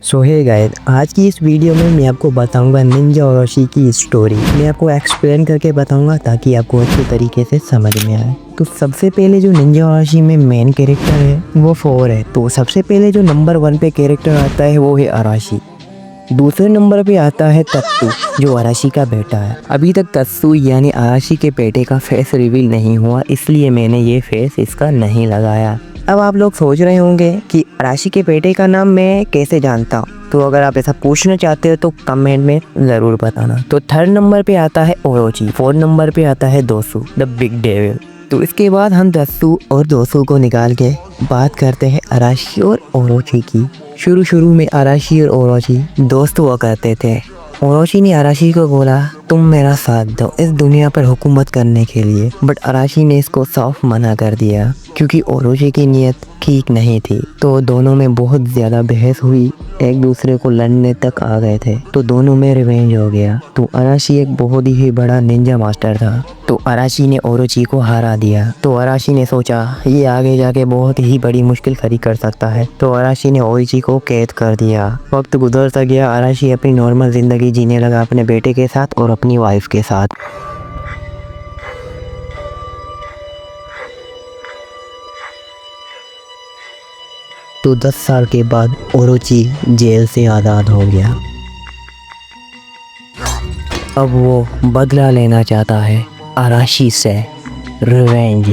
सो hey guys, आज की इस वीडियो में मैं आपको बताऊंगा निंजा ओरोची की स्टोरी। मैं आपको एक्सप्लेन करके बताऊंगा ताकि आपको अच्छे तरीके से समझ में आए। तो सबसे पहले जो निंजा ओरोची में मेन कैरेक्टर है वो 4 है। तो सबसे पहले जो नंबर 1 पे कैरेक्टर आता है वो है अराशी। दूसरे नंबर पे आता है तत्सू जो अराशी का बेटा है। अभी तक तत्सू यानी अराशी के बेटे का फेस रिवील नहीं हुआ, इसलिए मैंने ये फेस इसका नहीं लगाया। अब आप लोग सोच रहे होंगे कि अराशी के बेटे का नाम मैं कैसे जानता हूँ, तो अगर आप ऐसा पूछना चाहते हो तो कमेंट में ज़रूर बताना। तो 3rd नंबर पे आता है ओरोची, 4th नंबर पे आता है दोसू द बिग डेविल। तो इसके बाद हम तत्सू और दोसू को निकाल के बात करते हैं अराशी और ओरोची की। शुरू में अराशी और ओरोची दोस्त हुआ करते थे। ओरोची ने अराशी को बोला तुम मेरा साथ दो इस दुनिया पर हुकूमत करने के लिए, बट अराशी ने इसको साफ मना कर दिया क्योंकि ओरोची की नीयत ठीक नहीं थी। तो दोनों में बहुत ज़्यादा बहस हुई, एक दूसरे को लड़ने तक आ गए थे। तो दोनों में रिवेंज हो गया। तो अराशी एक बहुत ही बड़ा निंजा मास्टर था, तो अराशी ने ओरोची को हरा दिया। तो अराशी ने सोचा ये आगे जाके बहुत ही बड़ी मुश्किल खड़ी कर सकता है, तो अराशी ने ओरोची को कैद कर दिया। वक्त गुजरता गया, अराशी अपनी नॉर्मल ज़िंदगी जीने लगा अपने बेटे के साथ और अपनी वाइफ के साथ। तो 10 साल के बाद ओरोची जेल से आज़ाद हो गया। अब वो बदला लेना चाहता है अराशी से, रिवेंज।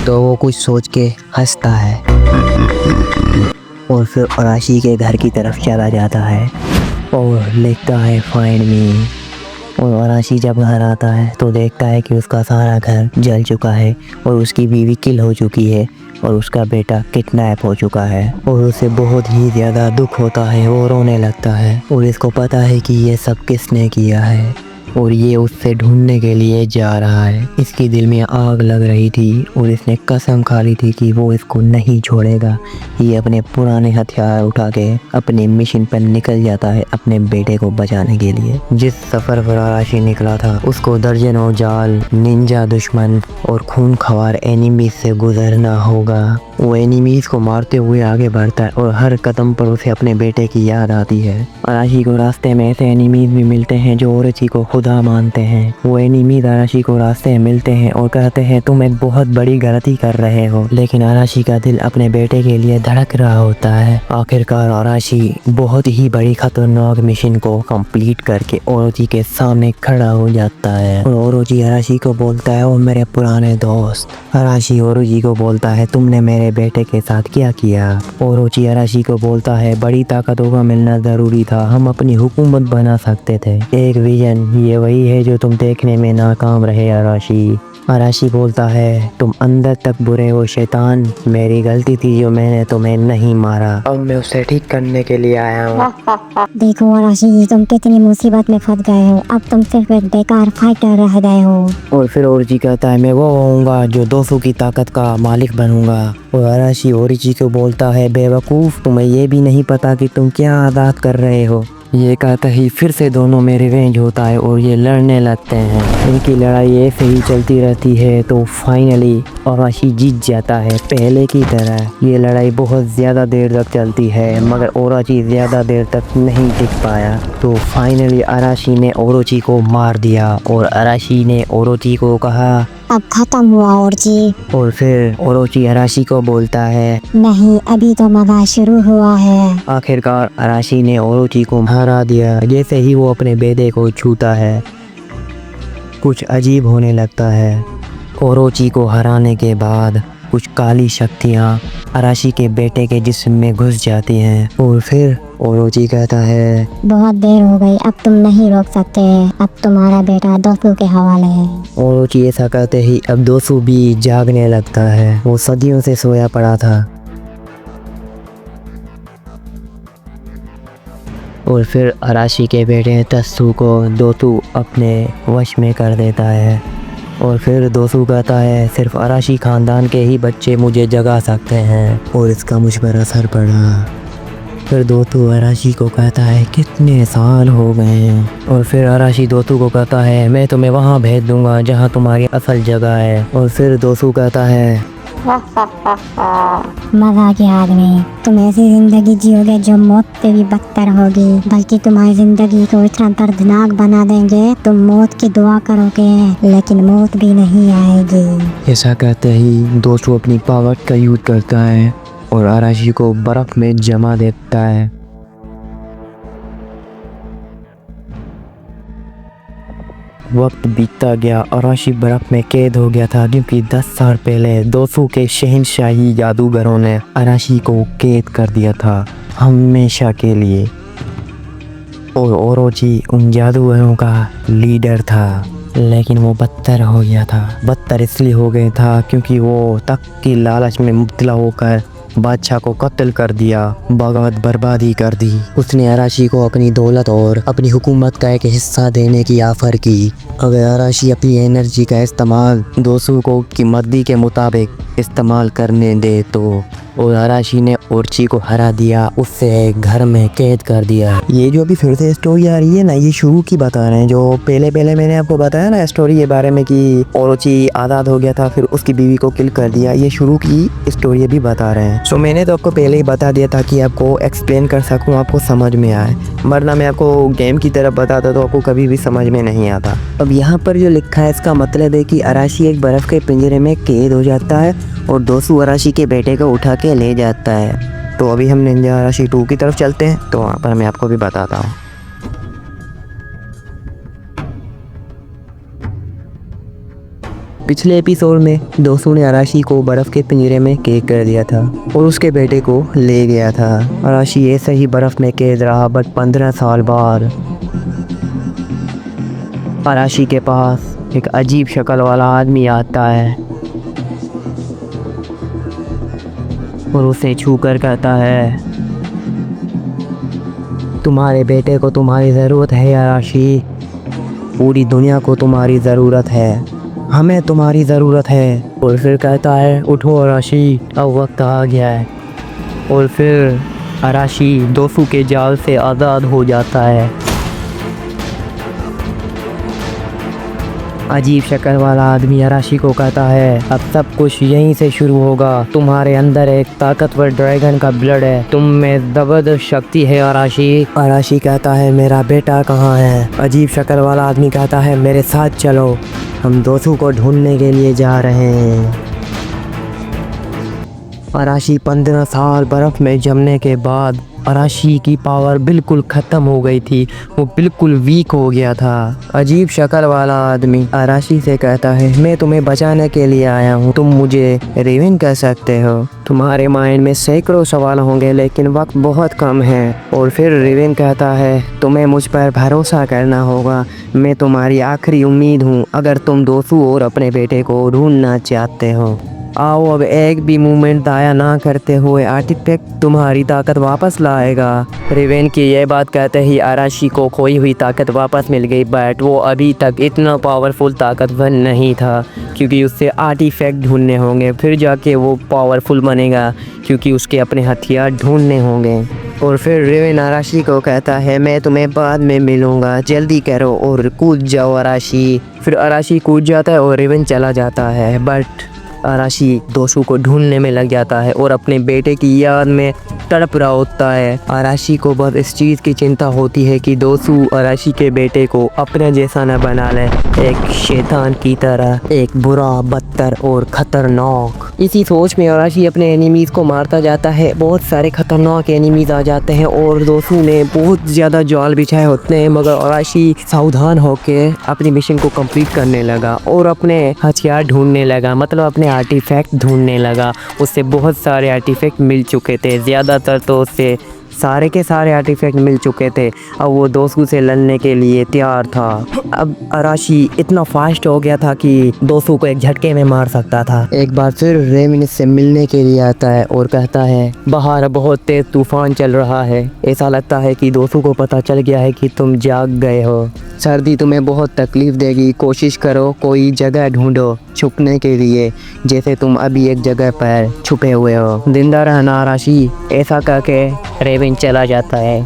तो वो कुछ सोच के हंसता है और फिर अराशी के घर की तरफ चला जाता है और लिखता है फाइंड मी। और अराशी जब घर आता है तो देखता है कि उसका सारा घर जल चुका है और उसकी बीवी किल हो चुकी है और उसका बेटा किडनैप हो चुका है। और उसे बहुत ही ज़्यादा दुख होता है, वो रोने लगता है और इसको पता है कि ये सब किसने किया है और ये उससे ढूंढने के लिए जा रहा है। इसकी दिल में आग लग रही थी और इसने कसम खा ली थी कि वो इसको नहीं छोड़ेगा। ये अपने पुराने हथियार उठा के अपने मिशन पर निकल जाता है अपने बेटे को बचाने के लिए। जिस सफ़र पर अराशी निकला था उसको दर्जनों जाल, निंजा दुश्मन और खूनख्वार एनिमी से गुजरना होगा। वो एनिमीज को मारते हुए आगे बढ़ता है और हर कदम पर उसे अपने बेटे की याद आती है। अराशी को रास्ते में ऐसे एनिमीज भी मिलते हैं जो ओरोची को खुदा मानते हैं। वो एनिमीज अराशी को रास्ते में मिलते हैं और कहते हैं तुम एक बहुत बड़ी गलती कर रहे हो, लेकिन अराशी का दिल अपने बेटे के लिए धड़क रहा होता है। आखिरकार अराशी बहुत ही बड़ी खतरनाक मिशन को कंप्लीट करके ओरोची के सामने खड़ा हो जाता है और ओरोची अराशी को बोलता है ओ मेरे पुराने दोस्त। अराशी ओरोची को बोलता है तुमने मेरे बेटे के साथ क्या किया। ओरोची अराशी को बोलता है बड़ी ताकतों का मिलना ज़रूरी था, हम अपनी हुकूमत बना सकते थे। एक विजन, ये वही है जो तुम देखने में नाकाम रहे अराशी। अराशी बोलता है तुम अंदर तक बुरे हो शैतान, मेरी गलती थी जो मैंने तुम्हें नहीं मारा, अब मैं उसे ठीक करने के लिए आया हूँ। देखो अराशी, तुम कितनी मुसीबत में फंस गए हो, अब तुम सिर्फ एक बेकार फाइटर रह गए हो। और फिर ओरोची कहता है मैं वो होऊंगा जो दोसू की ताकत का मालिक बनूंगा। और अराशी ओरोची को बोलता है बेवकूफ़, तुम्हें ये भी नहीं पता कि तुम क्या आज़ाद कर रहे हो। ये कहते ही फिर से दोनों में रिवेंज होता है और ये लड़ने लगते हैं। इनकी लड़ाई ऐसे ही चलती रहती है तो फाइनली अराशी जीत जाता है पहले की तरह। ये लड़ाई बहुत ज़्यादा देर तक चलती है मगर ओरोची ज़्यादा देर तक नहीं टिक पाया। तो फाइनली अराशी ने ओरोची को मार दिया और अराशी ने ओरोची को कहा अब खत्म हुआ ओरोची। और फिर ओरोची अराशी को बोलता है नहीं, अभी तो मजा शुरू हुआ है। आखिरकार अराशी ने ओरोची को हरा दिया। जैसे ही वो अपने बेटे को छूता है कुछ अजीब होने लगता है। ओरोची को हराने के बाद कुछ काली शक्तियाँ अराशी के बेटे के जिस्म में घुस जाती हैं और फिर ओरोची कहता है बहुत देर हो गई, अब तुम नहीं रोक सकते, अब तुम्हारा बेटा दोसू के हवाले है। ओरोची ऐसा कहते ही अब दोसू भी जागने लगता है, वो सदियों से सोया पड़ा था। और फिर अराशी के बेटे तत्सू को दोसू अपने वश में कर देता है और फिर दोसू कहता है सिर्फ अराशी ख़ानदान के ही बच्चे मुझे जगा सकते हैं और इसका मुझ पर असर पड़ा। फिर दोसू अराशी को कहता है कितने साल हो गए हैं। और फिर अराशी दोसू को कहता है मैं तुम्हें वहाँ भेज दूँगा जहाँ तुम्हारी असल जगह है। और फिर दोसू कहता है मजा आ गया आदमी, तुम ऐसी जिंदगी जियोगे जो मौत से भी बदतर होगी, बल्कि तुम्हारी जिंदगी को इतना दर्दनाक बना देंगे तुम मौत की दुआ करोगे लेकिन मौत भी नहीं आएगी। ऐसा कहते ही दोस्तों अपनी पावर का यूज करता है और अराशी को बर्फ में जमा देता है। वक्त बीतता गया, अराशी बर्फ में कैद हो गया था क्योंकि 10 साल पहले दोस्तों के शहंशाही जादूगरों ने अराशी को कैद कर दिया था हमेशा के लिए। और ओरोची उन जादूगरों का लीडर था, लेकिन वो बदतर हो गया था। बदतर इसलिए हो गया था क्योंकि वो तक की लालच में मुब्तला होकर बादशाह को कत्ल कर दिया, बगावत बर्बादी कर दी। उसने अराशी को अपनी दौलत और अपनी हुकूमत का एक हिस्सा देने की ऑफ़र की अगर अराशी अपनी एनर्जी का इस्तेमाल दोस्तों को की मर्जी के मुताबिक इस्तेमाल करने दे तो। और अराशी ने ओरची को हरा दिया, उससे घर में कैद कर दिया। ये जो अभी फिर से स्टोरी आ रही है ना, ये शुरू की बता रहे हैं। जो पहले मैंने आपको बताया ना स्टोरी के बारे में कि ओरोची आज़ाद हो गया था, फिर उसकी बीवी को किल कर दिया, ये शुरू की स्टोरी अभी बता रहे हैं। सो मैंने तो आपको पहले ही बता दिया था कि आपको एक्सप्लेन कर सकूँ, आपको समझ में आए, वरना मैं आपको गेम की तरफ बताता तो आपको कभी भी समझ में नहीं आता। अब यहाँ पर जो लिखा है इसका मतलब है कि अराशी एक बर्फ़ के पिंजरे में कैद हो जाता है और दोस्तों अराशी के बेटे को उठा के ले जाता है। तो अभी हम निंजा अराशी 2 की तरफ चलते हैं, तो वहाँ पर मैं आपको भी बताता हूँ। पिछले एपिसोड में दोस्तों ने अराशी को बर्फ़ के पिंजरे में कैद कर दिया था और उसके बेटे को ले गया था। अराशी ऐसे ही बर्फ़ में कैद रहा, बट 15 साल बाद अराशी के पास एक अजीब शक्ल वाला आदमी आता है और उसे छू कर कहता है, तुम्हारे बेटे को तुम्हारी ज़रूरत है अराशी, पूरी दुनिया को तुम्हारी ज़रूरत है, हमें तुम्हारी ज़रूरत है। और फिर कहता है, उठो अराशी, अब वक्त आ गया है। और फिर अराशी दोस्तों के जाल से आज़ाद हो जाता है। अजीब शक्ल वाला आदमी अराशी को कहता है, अब सब कुछ यहीं से शुरू होगा, तुम्हारे अंदर एक ताकतवर ड्रैगन का ब्लड है, तुम में ज़बरदस्त शक्ति है अराशी। अराशी कहता है, मेरा बेटा कहाँ है? अजीब शक्ल वाला आदमी कहता है, मेरे साथ चलो, हम दोस्तों को ढूंढने के लिए जा रहे हैं। अराशी 15 साल बर्फ़ में जमने के बाद अराशी की पावर बिल्कुल ख़त्म हो गई थी, वो बिल्कुल वीक हो गया था। अजीब शक्ल वाला आदमी अराशी से कहता है, मैं तुम्हें बचाने के लिए आया हूँ, तुम मुझे रेवन कह सकते हो, तुम्हारे माइंड में सैकड़ों सवाल होंगे लेकिन वक्त बहुत कम है। और फिर रेवन कहता है, तुम्हें मुझ पर भरोसा करना होगा, मैं तुम्हारी आखिरी उम्मीद हूँ, अगर तुम दोस्तों और अपने बेटे को ढूंढना चाहते हो। आओ अब एक भी मूवमेंट दाया ना करते हुए आर्टिफैक्ट तुम्हारी ताकत वापस लाएगा। रेवन की यह बात कहते ही अराशी को खोई हुई ताकत वापस मिल गई, बट वो अभी तक इतना पावरफुल ताकतवर नहीं था क्योंकि उससे आर्टिफैक्ट ढूंढने होंगे, फिर जाके वो पावरफुल बनेगा क्योंकि उसके अपने हथियार ढूंढने होंगे। और फिर रेवन अराशी को कहता है, मैं तुम्हें बाद में मिलूँगा, जल्दी करो और कूद जाओ अराशी। फिर अराशी कूद जाता है और रेवन चला जाता है, बट अराशी दोस्तों को ढूंढने में लग जाता है और अपने बेटे की याद में तड़प रहा होता है। अराशी को बस इस चीज़ की चिंता होती है कि दोस्तों अराशी के बेटे को अपने जैसा न बना ले, एक शैतान की तरह, एक बुरा, बदतर और ख़तरनाक। इसी सोच में अराशी अपने एनिमीज़ को मारता जाता है, बहुत सारे ख़तरनाक एनिमीज़ आ जाते हैं और दोस्तों ने बहुत ज़्यादा जाल बिछाए होते हैं, मगर अराशी सावधान होकर अपनी मिशन को कंप्लीट करने लगा और अपने हथियार ढूंढने लगा, मतलब अपने आर्टिफैक्ट ढूंढने लगा। उससे बहुत सारे आर्टिफैक्ट मिल चुके थे, ज़्यादातर तो उससे सारे के सारे आर्टिफैक्ट मिल चुके थे। अब वो दोस्तों से लड़ने के लिए तैयार था। अब अराशी इतना फास्ट हो गया था कि दोस्तों को एक झटके में मार सकता था। एक बार फिर रेवन से मिलने के लिए आता है और कहता है, बाहर बहुत तेज तूफान चल रहा है, ऐसा लगता है कि दोस्तों को पता चल गया है कि तुम जाग गए हो, सर्दी तुम्हें बहुत तकलीफ़ देगी, कोशिश करो कोई जगह ढूंढो छुपने के लिए, जैसे तुम अभी एक जगह पर छुपे हुए हो, जिंदा रहना अराशी। ऐसा करके रेवन चला जाता है।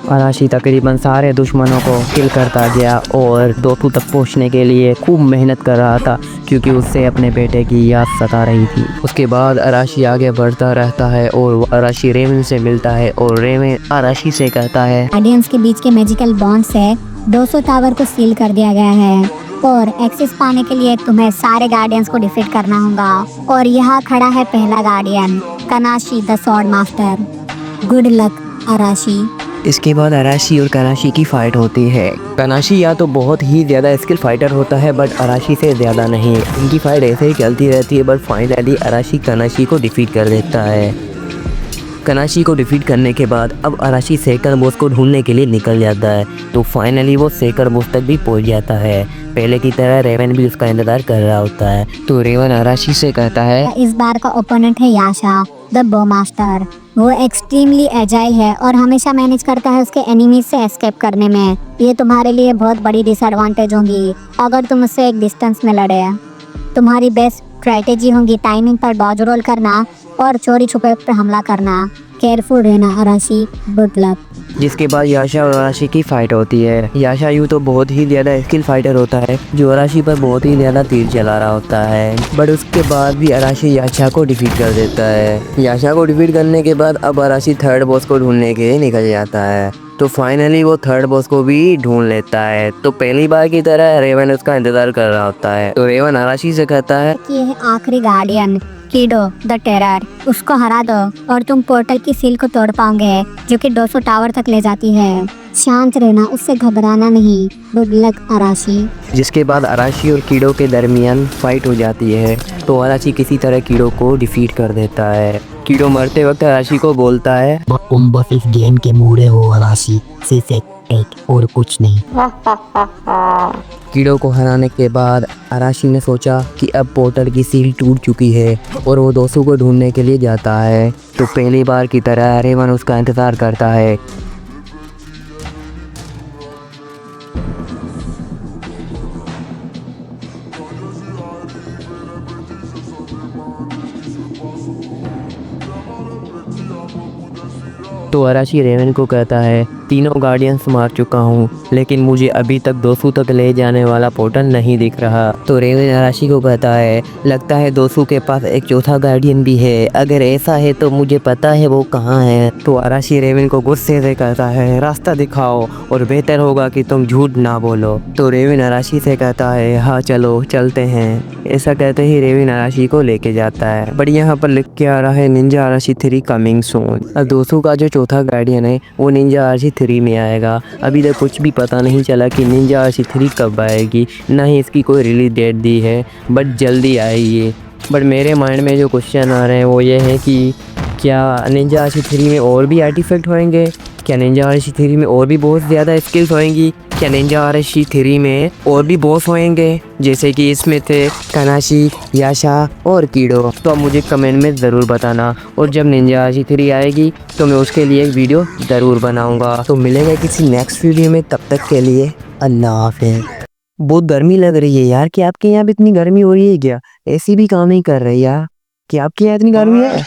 अराशी तकरीबन सारे दुश्मनों को किल करता गया और दोस्तों तक पहुंचने के लिए खूब मेहनत कर रहा था क्योंकि उससे अपने बेटे की याद सता रही थी। उसके बाद अराशी आगे बढ़ता रहता है और वो अराशी रेवन से मिलता है और रेवन अराशी से कहता है गार्डियंस के बीच के मैजिकल बॉन्ड से 200 टावर को सील कर दिया गया है और एक्सेस पाने के लिए तुम्हें सारे गार्डियंस को डिफीट करना होगा। और यहाँ खड़ा है पहला guardian, Kanashi the sword master. Good luck Arashi. इसके बाद अराशी और कनाशी की फाइट होती है। कनाशी या तो बहुत ही ज़्यादा स्किल फाइटर होता है बट अराशी से ज़्यादा नहीं। इनकी फाइट ऐसे ही चलती रहती है बट फाइनली अराशी कनाशी को डिफीट कर देता है। कनाशी को डिफीट करने के बाद अब अराशी सेकंड बॉस को ढूंढने के लिए निकल जाता है। तो फाइनली वो सेकंड बॉस तक भी पहुंच जाता है। पहले की तरह रेवन भी उसका इंतज़ार कर रहा होता है। तो रेवन अराशी से कहता है इस बार का ओपोनेंट है याशा द बो मास्टर। वो एक्सट्रीमली एजाइल है और हमेशा मैनेज करता है उसके एनिमीज से एस्केप करने में। ये तुम्हारे लिए बहुत बड़ी डिसएडवांटेज होगी अगर तुम उससे एक डिस्टेंस में लड़े। तुम्हारी बेस्ट स्ट्रैटेजी होगी टाइमिंग पर डॉज रोल करना और चोरी छुपे पर हमला करना। केयरफुल रहना अराशी। Good luck. जिसके बाद याशा और अराशी की फाइट होती है। याशा यूँ तो बहुत ही ज़्यादा स्किल फाइटर होता है जो अराशी पर बहुत ही ज़्यादा तीर चला रहा होता है बट उसके बाद भी अराशी याशा को डिफीट कर देता है। याशा को डिफीट करने के बाद अब अराशी थर्ड बॉस को ढूंढने के लिए निकल जाता है। तो फाइनली वो थर्ड बॉस को भी ढूंढ लेता है। तो पहली बार की तरह रेवन उसका इंतजार कर रहा होता है। तो रेवन अराशी से कहता है कि ये है आखिरी गार्डियन कीडो द टेरर। उसको हरा दो और तुम पोर्टल की सील को तोड़ पाओगे जो कि 200 टावर तक ले जाती है। शांत रहना, उससे घबराना नहीं। Good luck Arashi. जिसके बाद अराशी और कीड़ो के दरमियान फाइट हो जाती है। तो अराशी किसी तरह कीड़ो को डिफीट कर देता है। कीड़ो मरते वक्त अराशी को बोलता है तुम बस इस गेम के मूडे हो अराशी, सिर्फ एक और कुछ नहीं। कीड़ो को हराने के बाद अराशी ने सोचा कि अब पोर्टल की सील टूट चुकी है और वो दोस्तों को ढूंढने के लिए जाता है। तो पहली बार की तरह रेवन उसका इंतज़ार करता है। तो अराशी रेवन को कहता है तीनों गार्डियंस मार चुका हूँ लेकिन मुझे अभी तक 200 तक ले जाने वाला पोर्टल नहीं दिख रहा। तो रेवन अराशी को कहता है लगता है 200 के पास एक चौथा गार्डियन भी है। अगर ऐसा है तो मुझे पता है वो कहाँ है। तो अराशी रेवन को गुस्से से कहता है रास्ता दिखाओ और बेहतर होगा कि तुम झूठ ना बोलो। तो रेवन अराशी से कहता है हाँ चलो चलते हैं। ऐसा कहते ही रेवन अराशी को लेके जाता है। बट यहाँ पर लिख के आ रहा है निंजा अराशी 3 कमिंग सून। अब 200 का जो चौथा गार्डियन है वो निंजा अराशी 3 में आएगा। अभी तक कुछ भी पता नहीं चला कि निंजा अराशी 3 कब आएगी, ना ही इसकी कोई रिलीज डेट दी है बट जल्दी आएगी। बट मेरे माइंड में जो क्वेश्चन आ रहे हैं वो ये है कि क्या निंजा अराशी 3 में और भी आर्टिफैक्ट होंगे? क्या निंजा अराशी 3 में और भी बहुत ज़्यादा स्किल्स होंगी? क्या निंजा अराशी 3 में और भी बॉस होंगे जैसे कि इसमें थे कनाशी, याशा और कीड़ो? तो अब मुझे कमेंट में ज़रूर बताना और जब निंजा अराशी 3 आएगी तो मैं उसके लिए एक वीडियो ज़रूर बनाऊंगा। तो मिलेंगे किसी नेक्स्ट वीडियो में, तब तक के लिए अल्लाह हाफ़िज़। बहुत गर्मी लग रही है यार। कि आपके यहाँ भी इतनी गर्मी हो रही है क्या? एसी भी काम नहीं कर रही यार। कि आपके यहाँ इतनी गर्मी है?